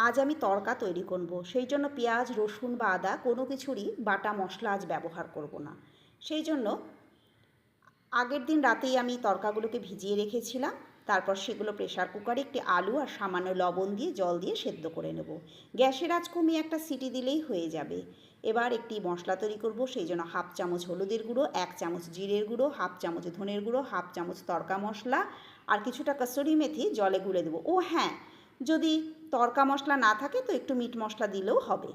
আজ আমি তড়কা তৈরি করব, সেই জন্য পেঁয়াজ রসুন বা আদা কোনো কিছুরই বাটা মশলা আজ ব্যবহার করব না। সেই জন্য আগের দিন রাতেই আমি তড়কাগুলোকে ভিজিয়ে রেখেছিলাম। তারপর সেগুলো প্রেসার কুকারে একটি আলু আর সামান্য লবণ দিয়ে জল দিয়ে সেদ্ধ করে নেব। গ্যাসের আঁচ কমিয়ে একটা সিটি দিলেই হয়ে যাবে। এবার একটি মশলা তৈরি করব, সেই জন্য হাফ চামচ হলুদের গুঁড়ো, 1 চামচ জিরের গুঁড়ো, হাফ চামচ ধনের গুঁড়ো, হাফ চামচ তড়কা মশলা আর কিছুটা কসুরি মেথি জলে গুঁড়ে দেবো। ও হ্যাঁ, যদি তড়কা মশলা না থাকে তো একটু মিট মশলা দিলেও হবে।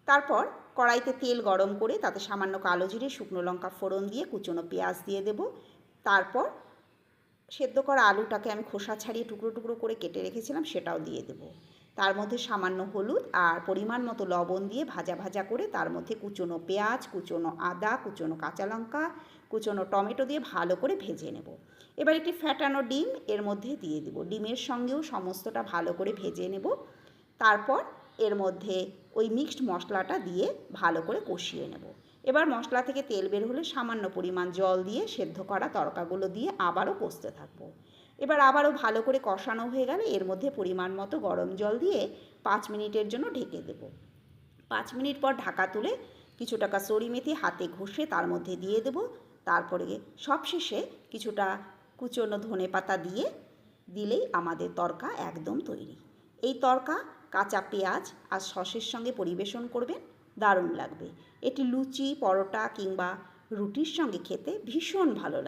তারপর কড়াইতে তেল গরম করে তাতে সামান্য কালো জিরে, শুকনো লঙ্কা ফোড়ন দিয়ে কুচনো পেঁয়াজ দিয়ে দেব। তারপর সেদ্ধ করা আলুটাকে আমি খোসা ছাড়িয়ে টুকরো টুকরো করে কেটে রেখেছিলাম সেটাও দিয়ে দেব। তার মধ্যে সামান্য হলুদ আর পরিমাণ মতো লবণ দিয়ে ভাজা ভাজা করে তার মধ্যে কুচনো পেঁয়াজ, কুচনো আদা, কুচনো কাঁচা লঙ্কা, কুচনো টমেটো দিয়ে ভালো করে ভেজে নেব। এবার একটি ফ্যাটানো ডিম এর মধ্যে দিয়ে দেব। ডিমের সঙ্গেও সমস্তটা ভালো করে ভেজে নেব। তারপর এর মধ্যে ওই মিক্সড মশলাটা দিয়ে ভালো করে কষিয়ে নেব। এবার মশলা থেকে তেল বের হলে সামান্য পরিমাণ জল দিয়ে সেদ্ধ করা তড়কাগুলো দিয়ে আবারও কষতে থাকবো। এবার আবারও ভালো করে কষানো হয়ে গেলে এর মধ্যে পরিমাণ মতো গরম জল দিয়ে 5 মিনিটের জন্য ঢেকে দেব। 5 মিনিট পর ঢাকা তুলে কিছুটা কসুরি মেথি হাতে ঘষে তার মধ্যে দিয়ে দেব। তারপরে সবশেষে কিছুটা কুচনো ধনেপাতা দিয়ে দিলেই আমাদের তড়কা একদম তৈরি। এই তড়কা কাঁচা পেঁয়াজ আর সসের সঙ্গে পরিবেশন করবেন, দারুণ লাগবে। এটি লুচি, পরোটা কিংবা রুটির সঙ্গে খেতে ভীষণ ভালো লাগে।